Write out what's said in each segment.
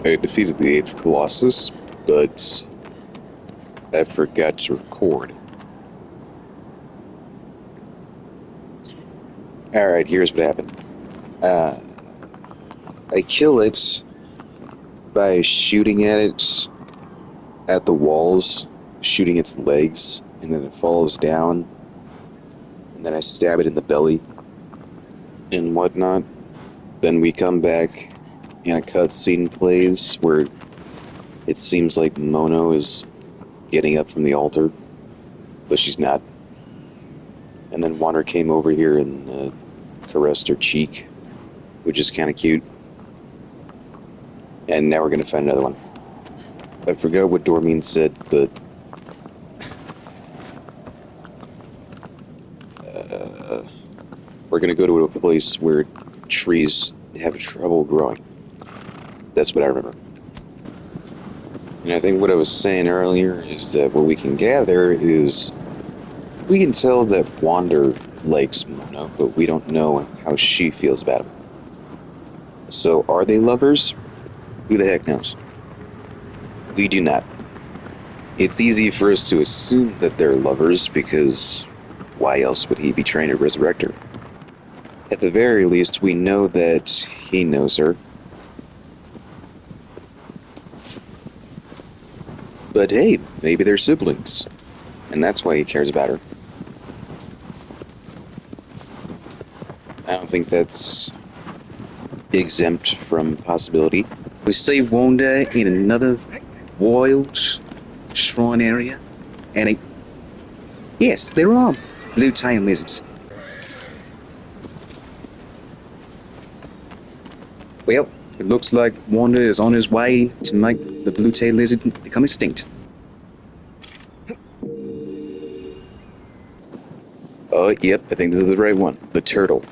I defeated the 8th Colossus, but I forgot to record. Alright, here's what happened. Uh, I kill it by shooting at it at the walls, shooting its legs, and then it falls down, and then I stab it in the belly and whatnot. Then we come back, and a cutscene plays where it seems like Mono is getting up from the altar, but she's not. And then Wander came over here and caressed her cheek, which is kind of cute. And now we're going to find another one. I forgot what Dormine said, but we're going to go to a place where trees have trouble growing. That's what I remember. And I think what I was saying earlier is that what we can gather is we can tell that Wander likes Mono, but we don't know how she feels about him. So are they lovers? Who the heck knows? We do not. It's easy for us to assume that they're lovers because why else would he be trying to resurrect her? At the very least, we know that he knows her. But hey, maybe they're siblings, and that's why he cares about her. I don't think that's exempt from possibility. We see Wanda in another wild shrine area, and yes, there are blue-tailed lizards. Well, it looks like Wanda is on his way to make the blue-tailed lizard become extinct. Oh, yep, I think this is the right one. The turtle.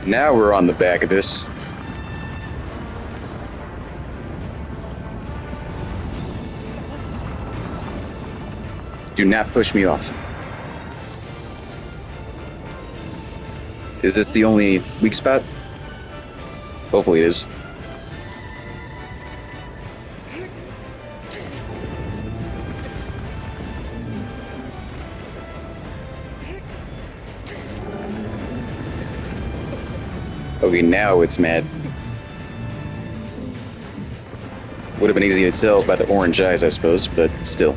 Now we're on the back of this. Do not push me off. Is this the only weak spot? Hopefully it is. Okay, now it's mad. Would have been easy to tell by the orange eyes, I suppose, but still.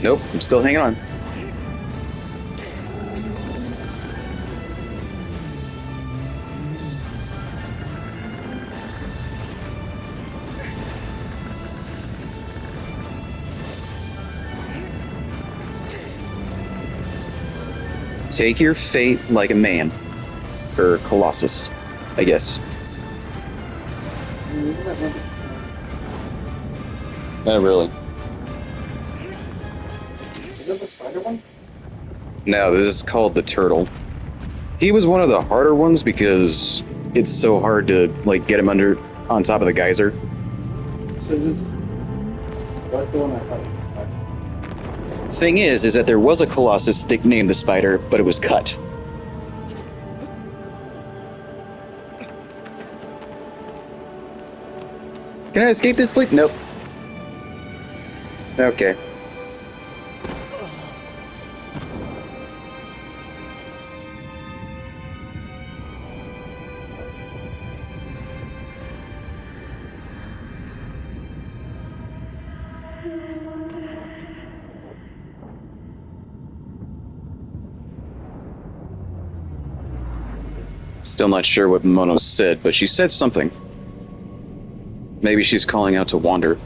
Nope, I'm still hanging on. Take your fate like a man. Or Colossus, I guess. Not really. Is that the spider one? No, this is called the turtle. He was one of the harder ones because it's so hard to like get him on top of the geyser. So this that's the one I thought it was. Thing is that there was a Colossus stick named the Spider, but it was cut. Can I escape this, please? Nope. Okay. Still not sure what Mono said, but she said something. Maybe she's calling out to Wander.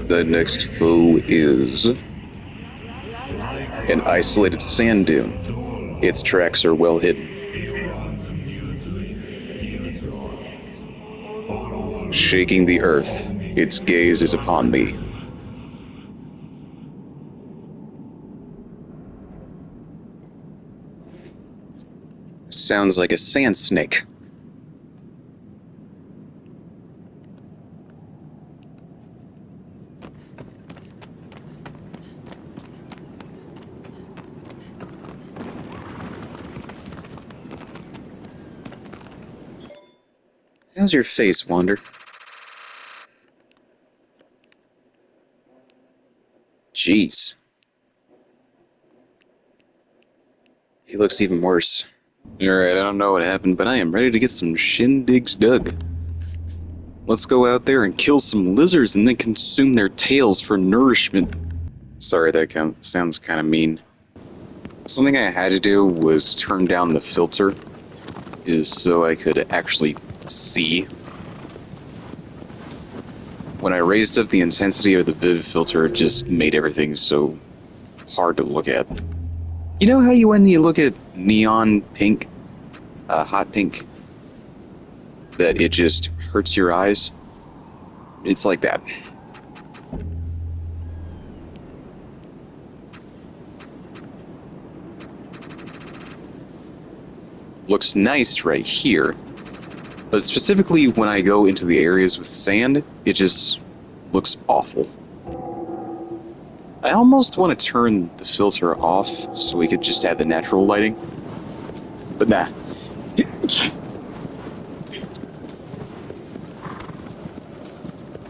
The next foe is an isolated sand dune. Its tracks are well hidden. Shaking the earth, its gaze is upon thee. Sounds like a sand snake. How's your face, Wander? Jeez. He looks even worse. Alright, I don't know what happened, but I am ready to get some shindigs dug. Let's go out there and kill some lizards and then consume their tails for nourishment. Sorry, that sounds kind of mean. Something I had to do was turn down the filter, so I could actually see. When I raised up the intensity of the Viv filter, it just made everything so hard to look at. You know how when you look at neon pink, hot pink, that it just hurts your eyes? It's like that. Looks nice right here, but specifically when I go into the areas with sand, it just looks awful. I almost want to turn the filter off so we could just have the natural lighting, but nah.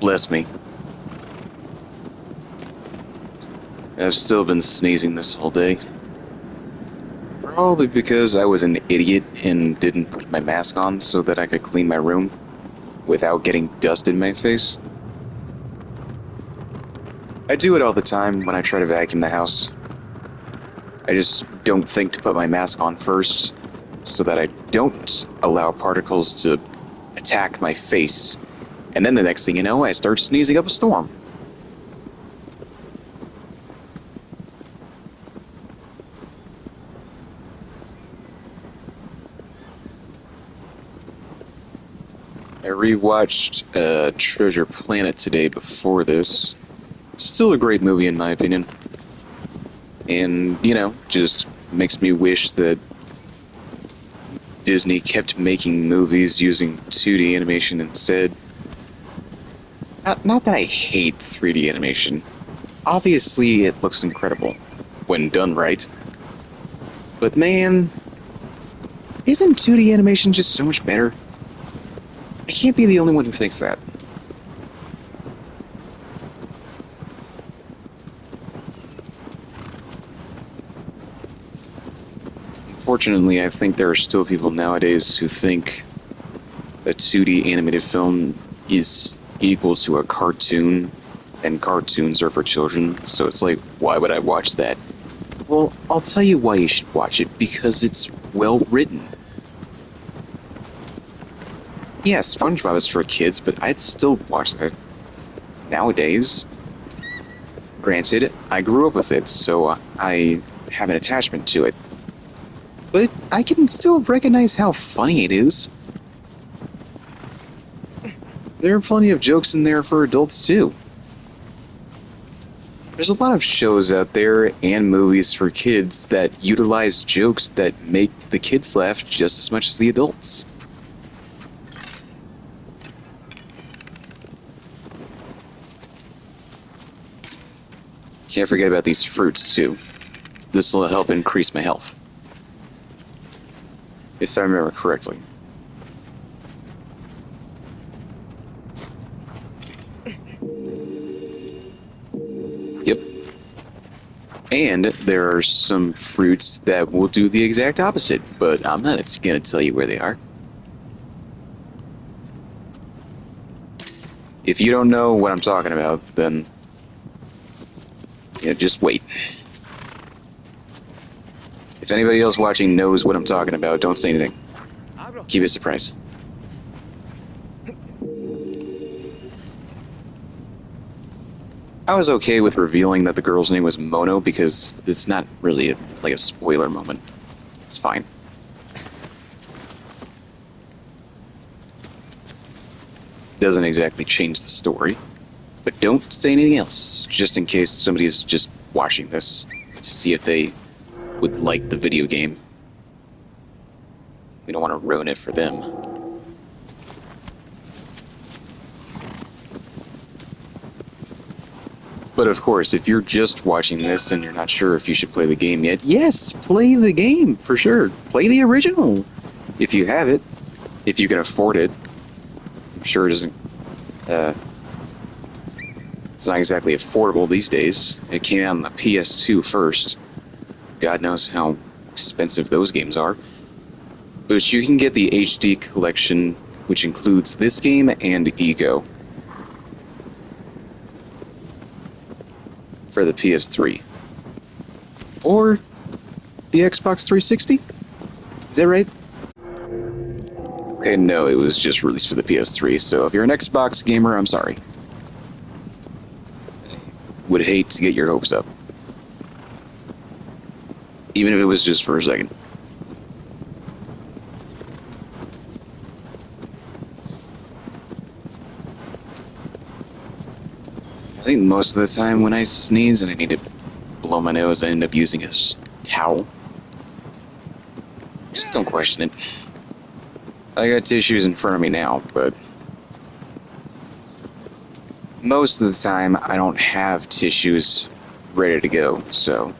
Bless me. I've still been sneezing this whole day. Probably because I was an idiot and didn't put my mask on so that I could clean my room without getting dust in my face. I do it all the time when I try to vacuum the house. I just don't think to put my mask on first so that I don't allow particles to attack my face. And then the next thing you know, I start sneezing up a storm. I rewatched Treasure Planet today before this. Still a great movie in my opinion. And, just makes me wish that Disney kept making movies using 2D animation instead. Not that I hate 3D animation. Obviously, it looks incredible when done right. But man, isn't 2D animation just so much better? I can't be the only one who thinks that. Unfortunately, I think there are still people nowadays who think a 2D animated film is equal to a cartoon, and cartoons are for children, so it's like, why would I watch that? Well, I'll tell you why you should watch it, because it's well written. Yeah, SpongeBob is for kids, but I'd still watch that. Nowadays, granted, I grew up with it, so I have an attachment to it. But I can still recognize how funny it is. There are plenty of jokes in there for adults, too. There's a lot of shows out there and movies for kids that utilize jokes that make the kids laugh just as much as the adults. Can't forget about these fruits, too. This will help increase my health. If I remember correctly. Yep. And there are some fruits that will do the exact opposite, but I'm not going to tell you where they are. If you don't know what I'm talking about, then just wait. If anybody else watching knows what I'm talking about, don't say anything. Keep it a surprise. I was okay with revealing that the girl's name was Mono because it's not really like a spoiler moment. It's fine. Doesn't exactly change the story. But don't say anything else, just in case somebody is just watching this to see if they would like the video game. We don't want to ruin it for them. But of course, if you're just watching this and you're not sure if you should play the game yet, yes, play the game, for sure. Play the original, if you have it, if you can afford it. I'm sure it isn't, it's not exactly affordable these days. It came out on the PS2 first. God knows how expensive those games are. But you can get the HD collection, which includes this game and Ego, for the PS3. Or the Xbox 360? Is that right? Okay, no, it was just released for the PS3, so if you're an Xbox gamer, I'm sorry. Would hate to get your hopes up. Even if it was just for a second. I think most of the time when I sneeze and I need to blow my nose, I end up using a towel. Just don't question it. I got tissues in front of me now, but most of the time I don't have tissues ready to go, so.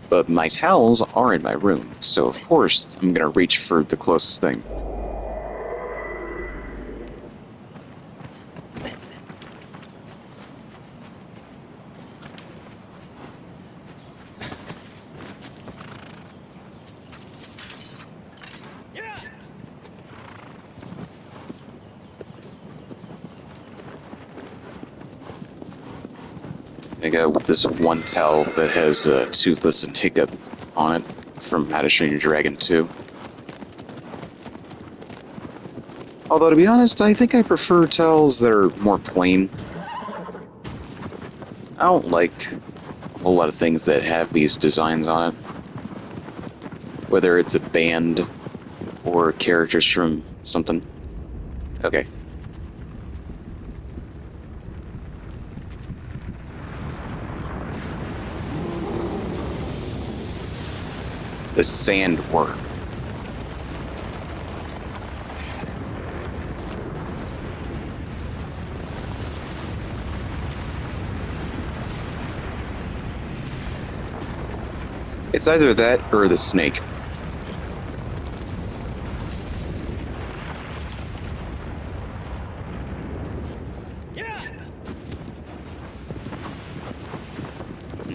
But my towels are in my room, so of course I'm gonna reach for the closest thing. I got this one towel that has Toothless and Hiccup on it from How to Train Your Dragon 2. Although, to be honest, I think I prefer towels that are more plain. I don't like a whole lot of things that have these designs on it. Whether it's a band or characters from something. Okay. The sandworm. It's either that or the snake.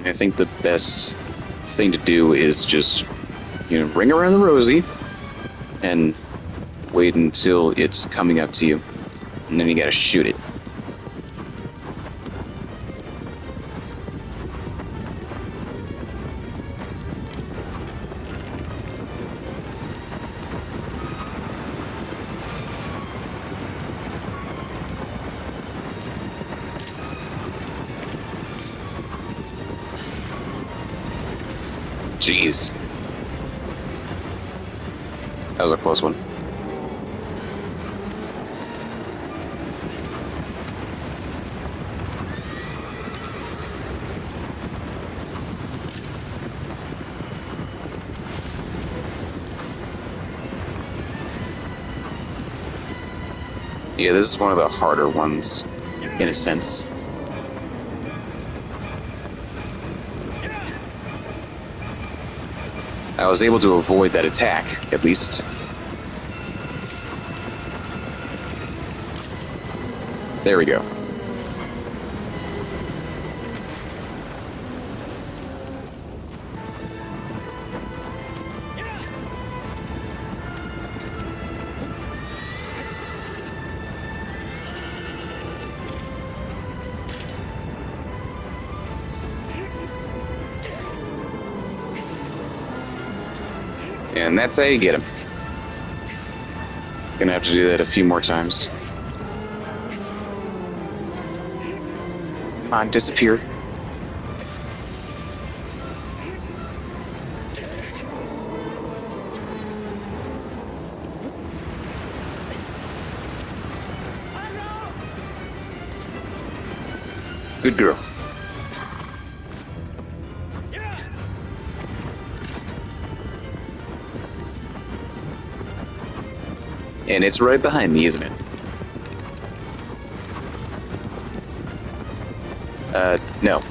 I think the best thing to do is just, ring around the rosy and wait until it's coming up to you. And then you gotta shoot it. Jeez. That was a close one. Yeah, this is one of the harder ones, in a sense. I was able to avoid that attack, at least. There we go. And that's how you get him. Gonna have to do that a few more times. Come on, disappear. Good girl. And it's right behind me, isn't it? No.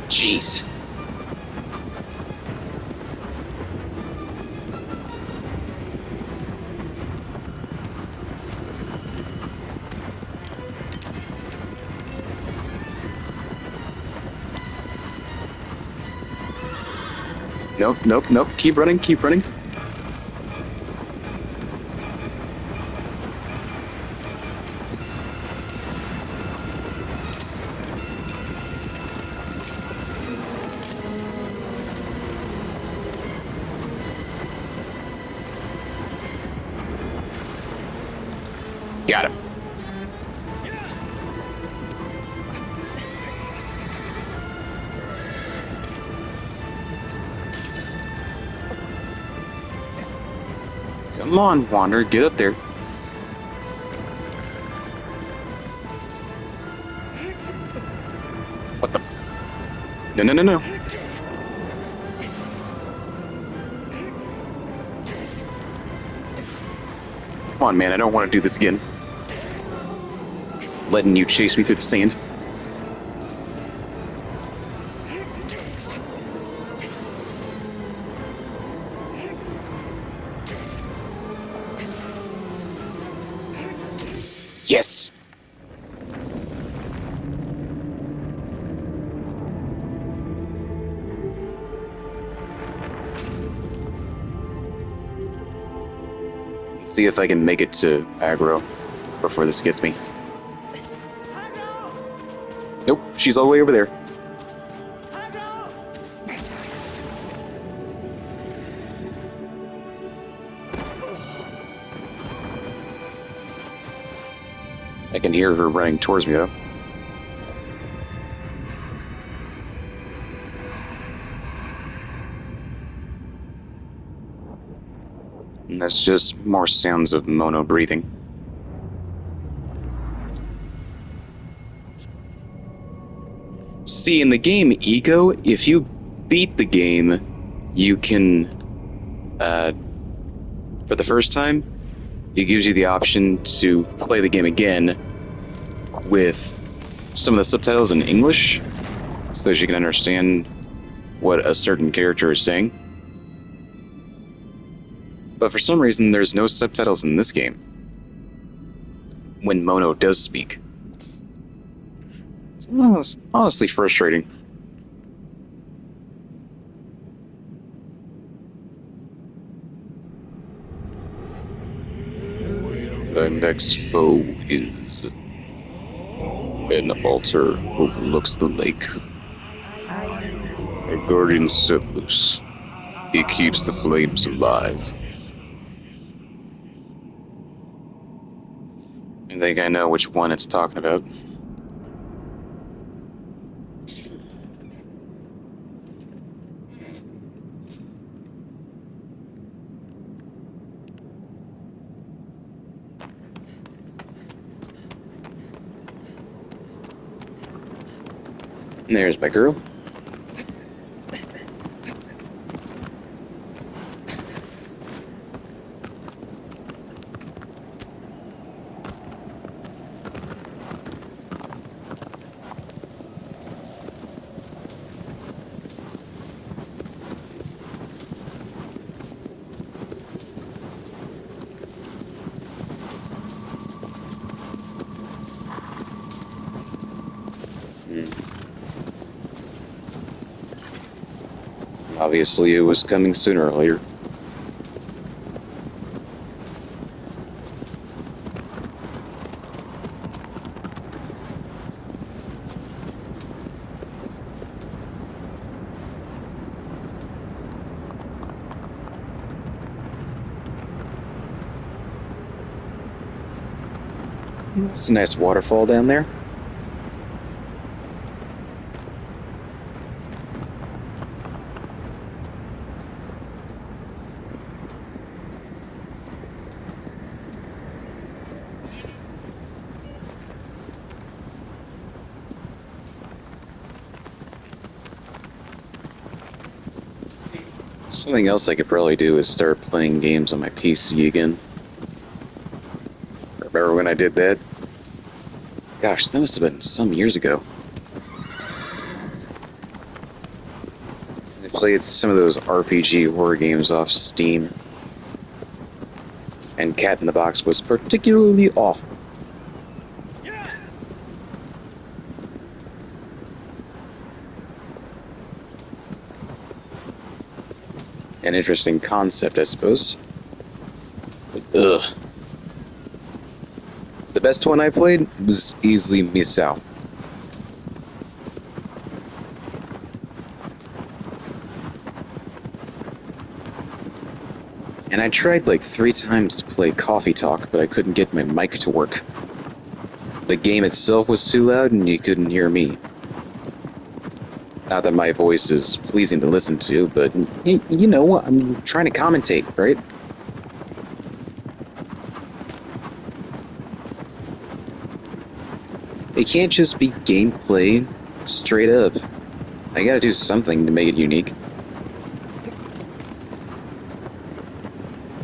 Jeez. Nope, nope, nope. Keep running, keep running. Got him. Come on, Wander, get up there. What the? No, no, no, no. Come on, man, I don't want to do this again. Letting you chase me through the sand. Yes! See if I can make it to aggro before this gets me. Nope, she's all the way over there. I can hear her running towards me, though. And that's just more sounds of Mono breathing. See, in the game Eco, if you beat the game, you can, for the first time, it gives you the option to play the game again with some of the subtitles in English, so that you can understand what a certain character is saying. But for some reason, there's no subtitles in this game when Mono does speak. It's honestly frustrating. The next foe is an altar overlooks the lake. A guardian set loose. He keeps the flames alive. I think I know which one it's talking about. There's my girl. Obviously, it was coming sooner or later. It's a nice waterfall down there. Something else I could probably do is start playing games on my PC again. Remember when I did that? Gosh, that must have been some years ago. I played some of those RPG horror games off Steam. And Cat in the Box was particularly awful. An interesting concept, I suppose. But, ugh. The best one I played was easily Misao. And I tried like 3 times to play Coffee Talk, but I couldn't get my mic to work. The game itself was too loud and you couldn't hear me. Not that my voice is pleasing to listen to, but you know, I'm trying to commentate, right? It can't just be gameplay straight up. I gotta do something to make it unique.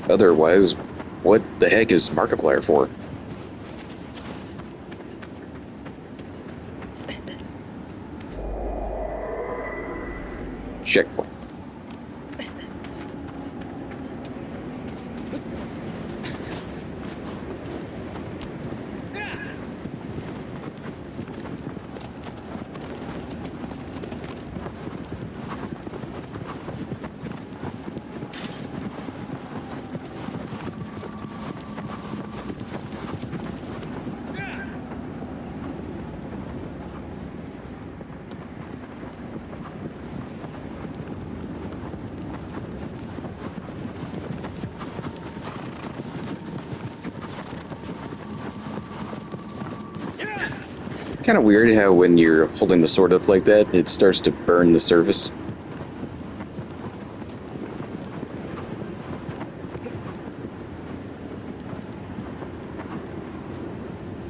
Otherwise, what the heck is Markiplier for? Checkpoint. Kind of weird how when you're holding the sword up like that, it starts to burn the surface.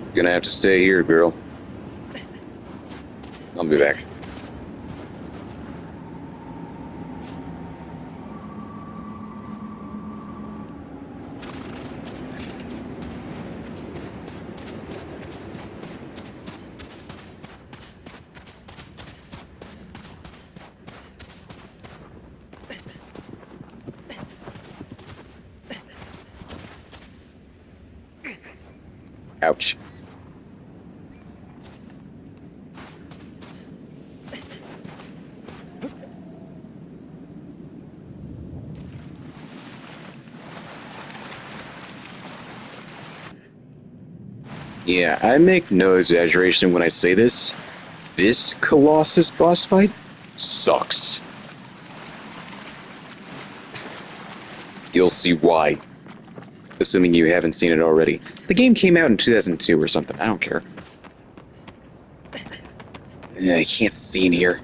You're gonna have to stay here, girl. I'll be back. Ouch. Yeah, I make no exaggeration when I say this. This Colossus boss fight sucks. You'll see why. Assuming you haven't seen it already. The game came out in 2002 or something. I don't care. I can't see in here.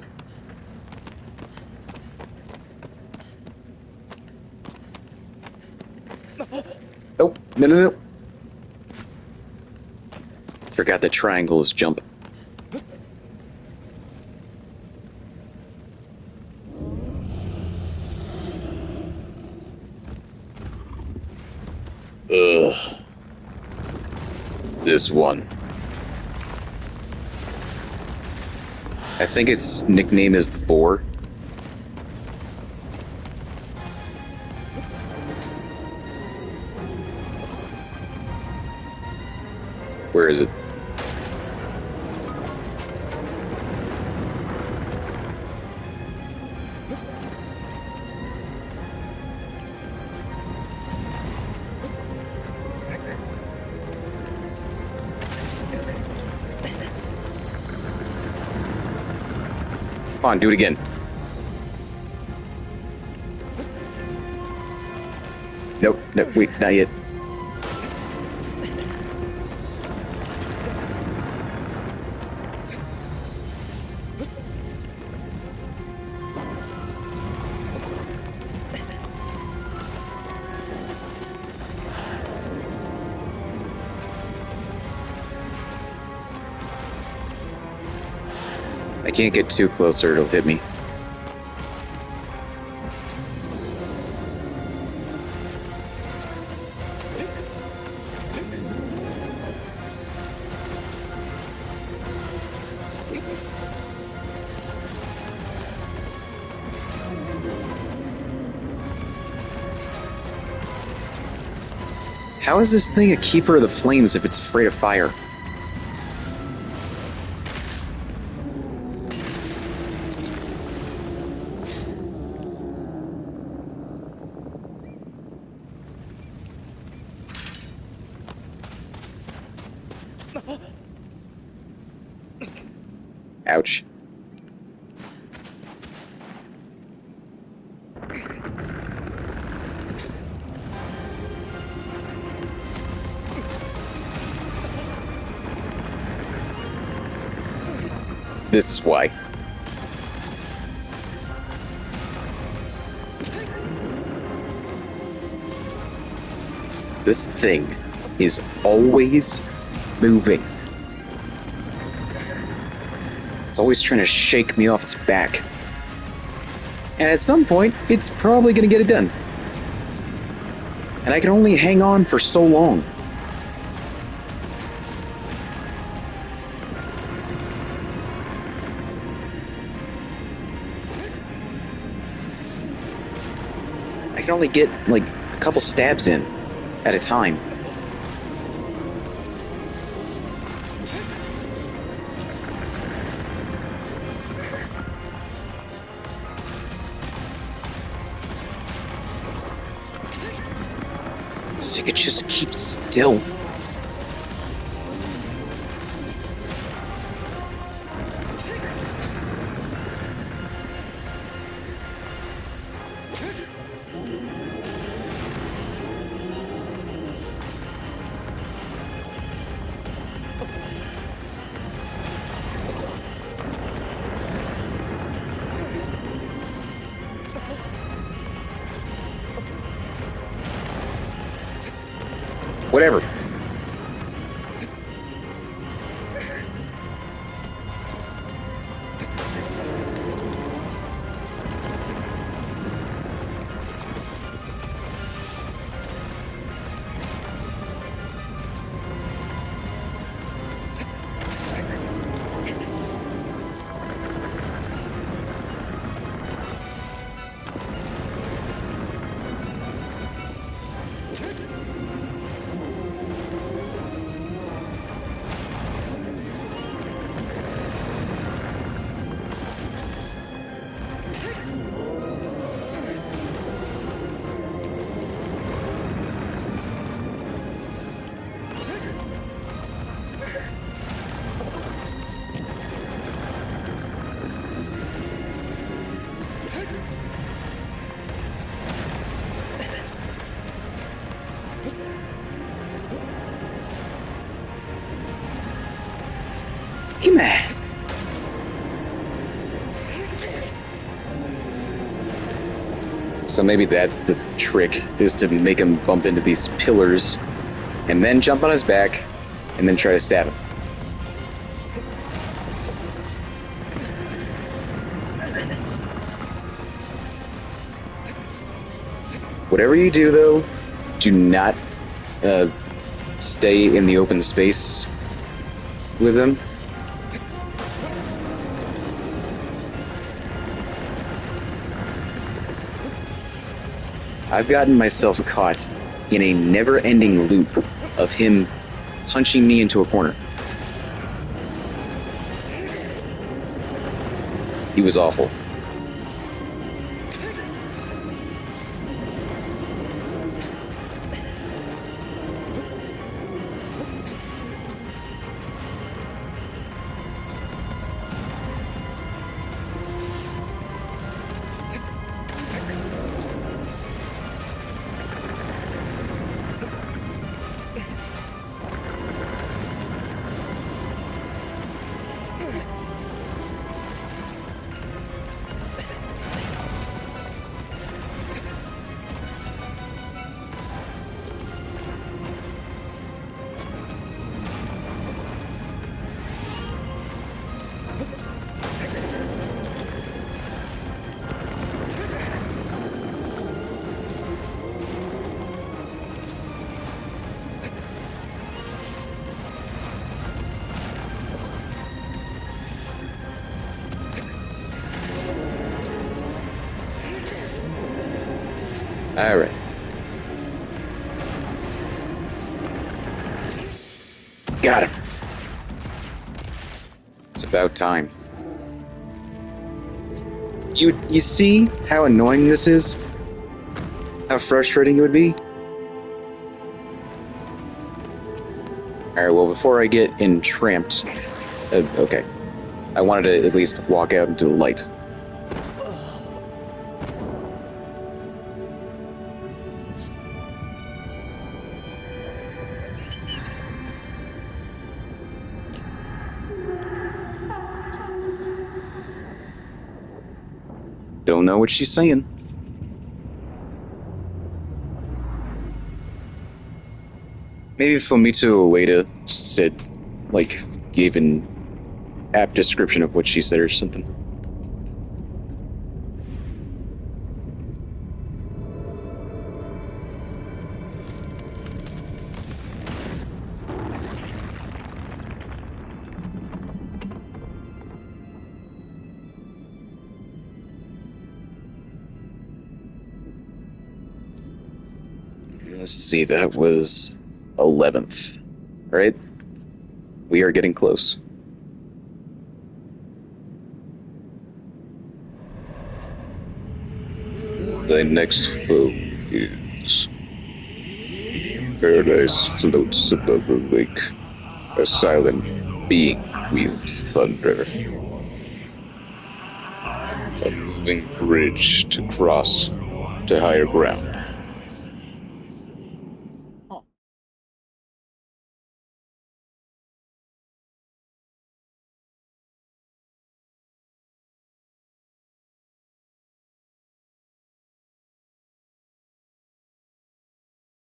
Oh, no. Forgot that triangle is jump. Ugh. This one. I think its nickname is the Boar. Where is it? Come on, do it again. Nope, wait, not yet. I can't get too close or it'll hit me. How is this thing a keeper of the flames if it's afraid of fire? Ouch. This is why. This thing is always moving. It's always trying to shake me off its back. And at some point, it's probably gonna get it done. And I can only hang on for so long. I can only get, like, a couple stabs in at a time. If I could just keep still. Whatever. Come on. So maybe that's the trick, is to make him bump into these pillars, and then jump on his back, and then try to stab him. Whatever you do, though, do not stay in the open space with him. I've gotten myself caught in a never-ending loop of him punching me into a corner. He was awful. Alright. Got him. It's about time. You see how annoying this is? How frustrating it would be? Alright, well, before I get entramped... okay. I wanted to at least walk out into the light. Don't know what she's saying. Maybe Fumito Ueda said, like, gave an apt description of what she said or something. Let's see, that was 11th, right? We are getting close. The next foe is... Paradise floats above the lake. A silent being wields thunder. A moving bridge to cross to higher ground.